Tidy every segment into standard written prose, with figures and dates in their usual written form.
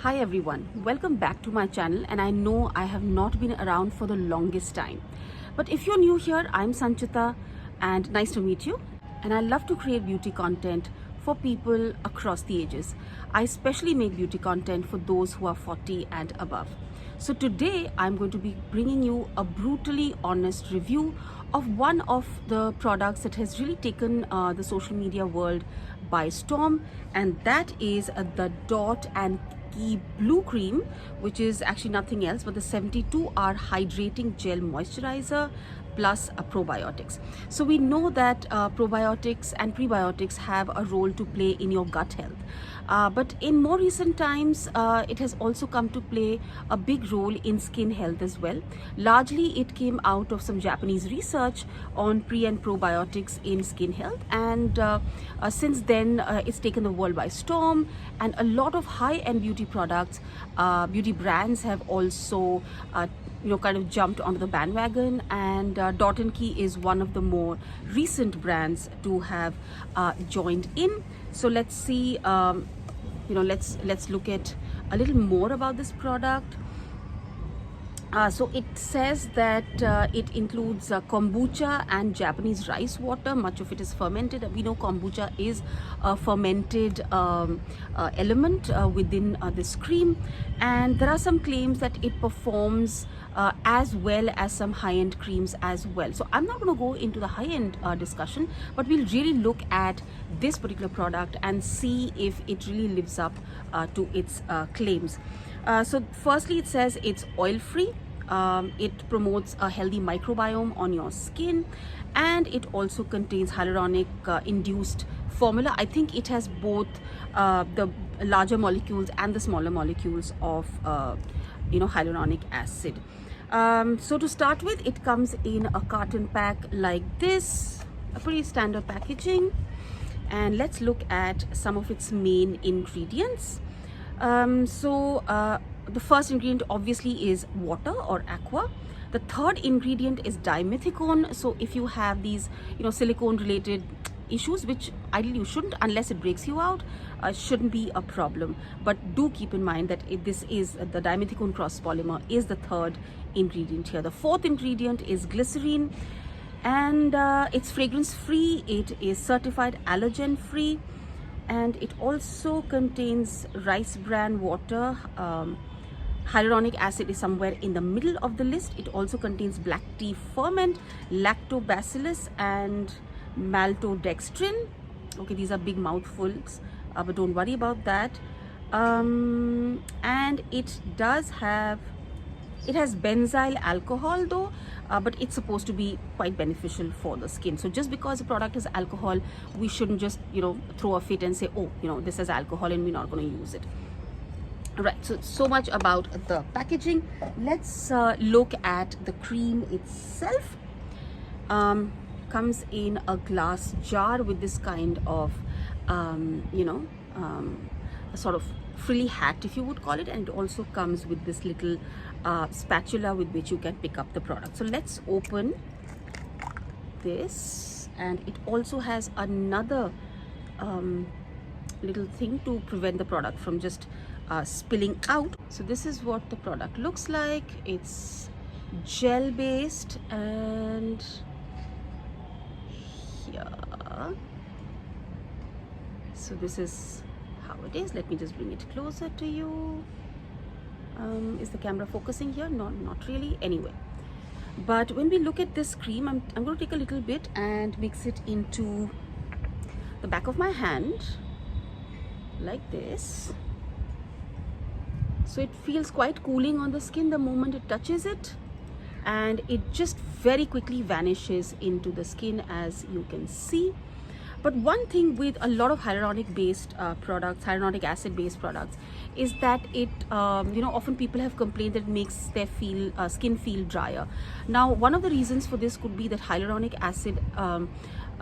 Hi everyone, welcome back to my channel, and I know I have not been around for the longest time. But if you're new here, I'm Sanchita and nice to meet you. And I love to create beauty content for people across the ages. I especially make beauty content for those who are 40 and above. So today I'm going to be bringing you a brutally honest review of one of the products that has really taken the social media world by storm, and that is the Dot&key Blue Cream, which is actually nothing else but the 72-hour hydrating gel moisturizer plus probiotics. So we know that probiotics and prebiotics have a role to play in your gut health. But in more recent times, it has also come to play a big role in skin health as well. Largely, it came out of some Japanese research on pre and probiotics in skin health, and since then, it's taken the world by storm. And a lot of high-end beauty products, beauty brands have also kind of jumped onto the bandwagon, and Dot&key is one of the more recent brands to have joined in. So let's see, let's look at a little more about this product. So it says that it includes kombucha and Japanese rice water. Much of it is fermented. We know kombucha is a fermented element within this cream, and there are some claims that it performs as well as some high-end creams as well. So I'm not going to go into the high-end discussion, but we'll really look at this particular product and see if it really lives up to its claims. So firstly, it says it's oil-free. It promotes a healthy microbiome on your skin, and it also contains hyaluronic induced formula. I think it has both the larger molecules and the smaller molecules of hyaluronic acid. So to start with, it comes in a carton pack like this, a pretty standard packaging. And let's look at some of its main ingredients. The first ingredient obviously is water or aqua. The third ingredient is dimethicone. So if you have these silicone related issues, which ideally you shouldn't unless it breaks you out, shouldn't be a problem. But do keep in mind that this is the dimethicone cross polymer is the third ingredient here. The fourth ingredient is glycerine, and it's fragrance free. It is certified allergen free, and it also contains rice bran water. Hyaluronic acid is somewhere in the middle of the list. It also contains black tea ferment, lactobacillus, and maltodextrin. Okay, these are big mouthfuls, but don't worry about that. And it has benzyl alcohol though, but it's supposed to be quite beneficial for the skin. So just because a product has alcohol, we shouldn't just throw a fit and say, oh, this has alcohol and we're not going to use it. Right, so much about the packaging. Let's look at the cream itself. Comes in a glass jar with this kind of a sort of frilly hat, if you would call it, and it also comes with this little spatula with which you can pick up the product. So let's open this, and it also has another little thing to prevent the product from just spilling out. So this is what the product looks like. It's gel based, and here, so this is how it is. Let me just bring it closer to you. Is the camera focusing here? No, not really. Anyway, but when we look at this cream, I'm going to take a little bit and mix it into the back of my hand like this. So it feels quite cooling on the skin the moment it touches it, and it just very quickly vanishes into the skin, as you can see. But one thing with a lot of hyaluronic based products, hyaluronic acid based products, is that it often people have complained that it makes their skin feel drier. Now, one of the reasons for this could be that hyaluronic acid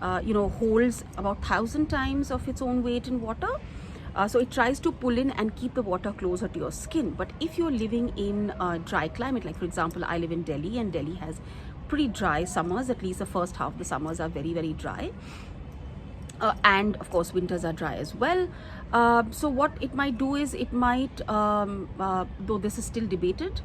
holds about 1,000 times of its own weight in water. So it tries to pull in and keep the water closer to your skin. But if you're living in a dry climate, like for example, I live in Delhi, and Delhi has pretty dry summers. At least the first half of the summers are very, very dry. and of course winters are dry as well. So what it might do is it might, though this is still debated,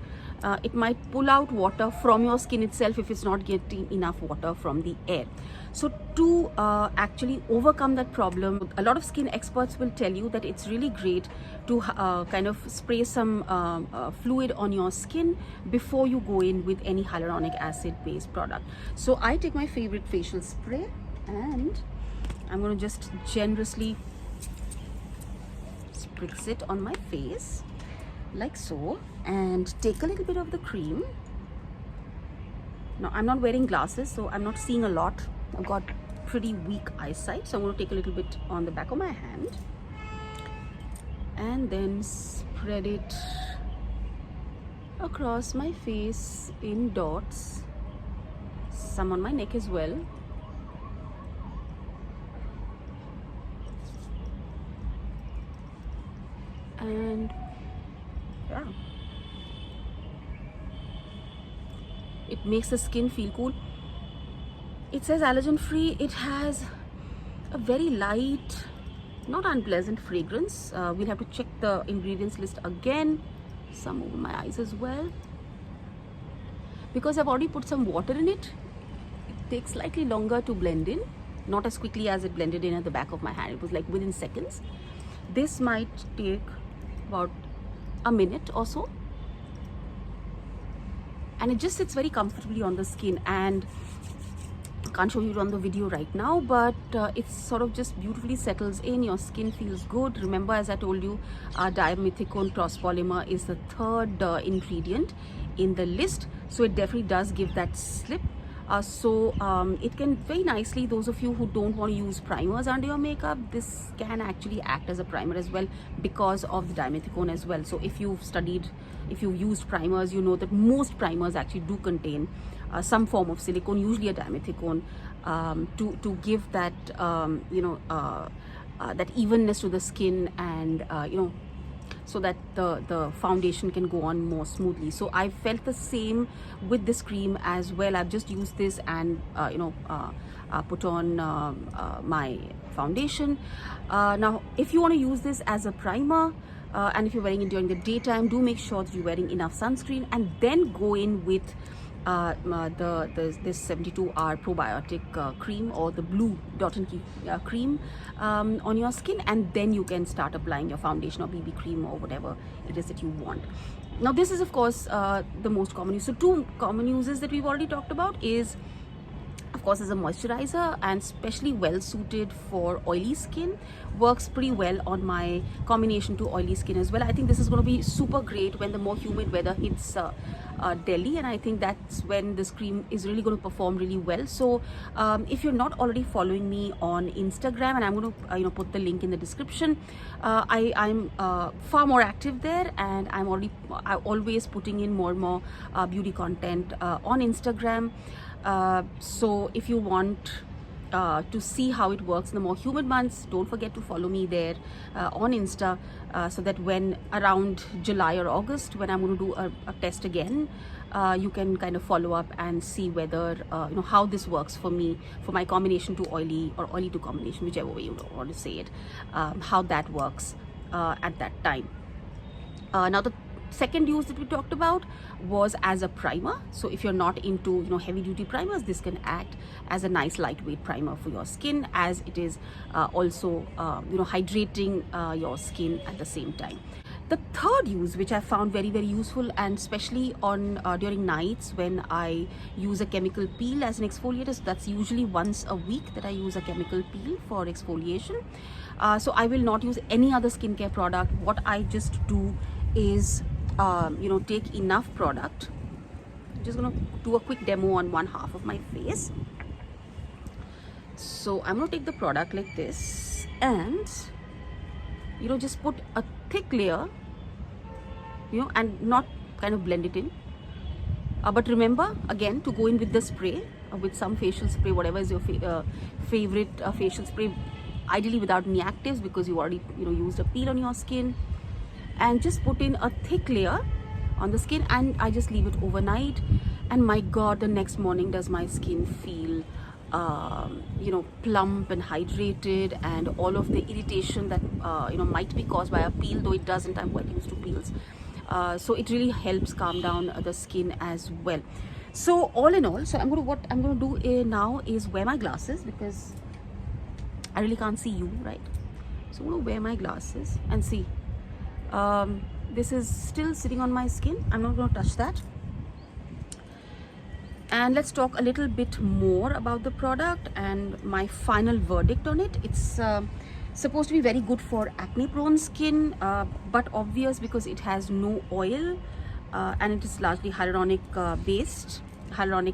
it might pull out water from your skin itself if it's not getting enough water from the air. So to actually overcome that problem, a lot of skin experts will tell you that it's really great to kind of spray some fluid on your skin before you go in with any hyaluronic acid based product. So I take my favorite facial spray and I'm going to just generously spritz it on my face like so, and take a little bit of the cream. Now I'm not wearing glasses, so I'm not seeing a lot. I've got pretty weak eyesight, so I'm going to take a little bit on the back of my hand and then spread it across my face in dots, some on my neck as well. And yeah, it makes the skin feel cool. It says allergen free. It has a very light, not unpleasant fragrance. We'll have to check the ingredients list again. Some over my eyes as well, because I've already put some water in it. It takes slightly longer to blend in, not as quickly as it blended in at the back of my hand. It was like within seconds. This might take about a minute or so, and it just sits very comfortably on the skin. And I can't show you it on the video right now, but it sort of just beautifully settles in. Your skin feels good. Remember, as I told you, dimethicone cross polymer is the third ingredient in the list, so it definitely does give that slip. It can very nicely, those of you who don't want to use primers under your makeup, this can actually act as a primer as well because of the dimethicone as well. So if you've used primers, you know that most primers actually do contain some form of silicone, usually a dimethicone, to give that that evenness to the skin, and so that the foundation can go on more smoothly. So I felt the same with this cream as well. I've just used this and put on my foundation. Now if you want to use this as a primer, and if you're wearing it during the daytime, do make sure that you're wearing enough sunscreen, and then go in with this 72-hour probiotic cream, or the blue Dot&key cream on your skin, and then you can start applying your foundation or BB cream or whatever it is that you want. Now this is of course the most common use. So two common uses that we've already talked about is, of course, as a moisturizer, and especially well suited for oily skin. Works pretty well on my combination to oily skin as well. I think this is going to be super great when the more humid weather hits Delhi, and I think that's when this cream is really going to perform really well. So if you're not already following me on Instagram, and I'm going to put the link in the description, I'm far more active there, and I'm always putting in more and more beauty content on Instagram. So if you want to see how it works in the more humid months, don't forget to follow me there on Insta, so that when around July or August, when I'm going to do a test again, you can kind of follow up and see whether how this works for me, for my combination to oily or oily to combination, whichever way you want to say it, how that works at that time. Now the second use that we talked about was as a primer. So if you're not into heavy duty primers, this can act as a nice lightweight primer for your skin, as it is also hydrating your skin at the same time. The third use, which I found very, very useful, and especially on during nights when I use a chemical peel as an exfoliator, so that's usually once a week that I use a chemical peel for exfoliation. So I will not use any other skincare product. What I just do is take enough product. I'm just gonna do a quick demo on one half of my face. So I'm gonna take the product like this, and just put a thick layer, and not kind of blend it in. But remember again to go in with the spray, with some facial spray, whatever is your favorite facial spray, ideally without any actives, because you already used a peel on your skin. And just put in a thick layer on the skin, and I just leave it overnight, and my god, the next morning does my skin feel plump and hydrated, and all of the irritation that might be caused by a peel, though it doesn't. I'm quite used to peels. So it really helps calm down the skin as well. So all in all, so what I'm going to do now is wear my glasses, because I really can't see you, right? So I'm going to wear my glasses and see. This is still sitting on my skin. I'm not going to touch that. And let's talk a little bit more about the product and my final verdict on it. It's supposed to be very good for acne prone skin, but obvious because it has no oil, and it is largely hyaluronic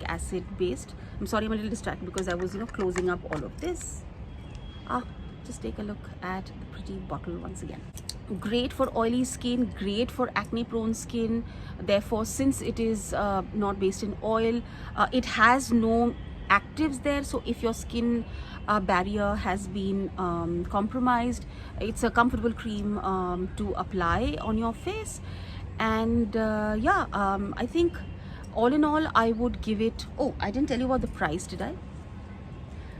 acid based. I'm sorry, I'm a little distracted because I was closing up all of this. Just take a look at the pretty bottle once again. Great for oily skin, great for acne prone skin. Therefore, since it is not based in oil, it has no actives there, so if your skin barrier has been compromised, it's a comfortable cream to apply on your face. And I think all in all, I would give it, I didn't tell you about the price, did I?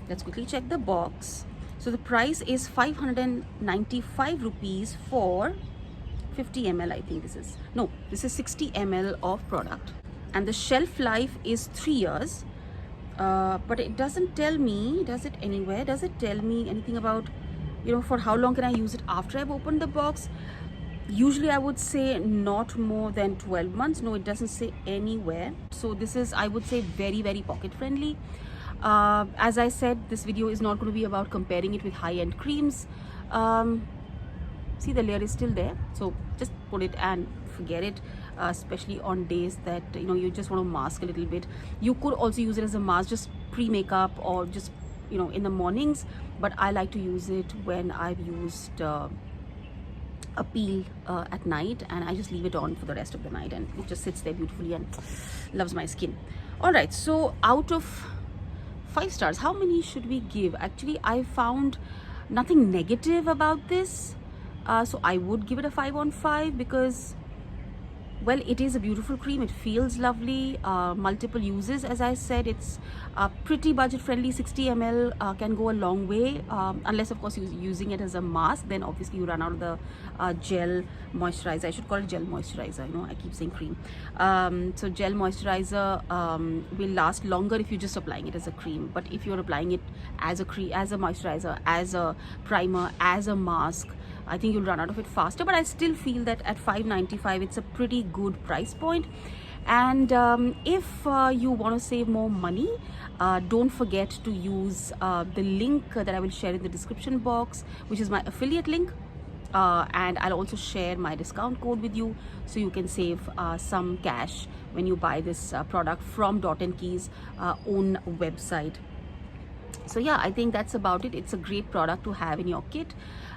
Let's quickly check the box. So the price is 595 rupees for 50 ml. I think this is 60 ml of product, and the shelf life is 3 years. But it doesn't tell me, does it anywhere? Does it tell me anything about, for how long can I use it after I've opened the box? Usually I would say not more than 12 months. No, it doesn't say anywhere. So this is, I would say, very, very pocket friendly. As I said, this video is not going to be about comparing it with high-end creams. See, the layer is still there, so just put it and forget it, especially on days that you just want to mask a little bit. You could also use it as a mask, just pre-makeup, or just in the mornings, but I like to use it when I've used a peel at night, and I just leave it on for the rest of the night, and it just sits there beautifully and loves my skin. All right, so out of 5 stars, how many should we give? Actually, I found nothing negative about this, so I would give it a 5 on 5, because, well, it is a beautiful cream. It feels lovely. Multiple uses, as I said. It's pretty budget friendly. 60 ml can go a long way, unless of course you're using it as a mask. Then obviously you run out of the gel moisturizer. I should call it gel moisturizer. I keep saying cream. So gel moisturizer will last longer if you're just applying it as a cream. But if you're applying it as a cream, as a moisturizer, as a primer, as a mask, I think you'll run out of it faster. But I still feel that at 595 it's a pretty good price point. And if you want to save more money, don't forget to use the link that I will share in the description box, which is my affiliate link, and I'll also share my discount code with you, so you can save some cash when you buy this product from Dot&key's own website. So yeah, I think that's about it. It's a great product to have in your kit.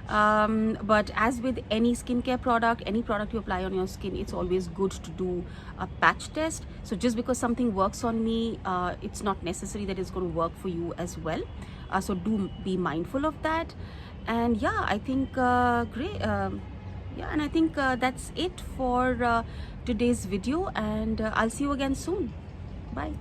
But as with any skincare product, any product you apply on your skin, it's always good to do a patch test. So just because something works on me, it's not necessary that it's going to work for you as well. So do be mindful of that. And yeah, I think great. And I think that's it for today's video, and I'll see you again soon. Bye.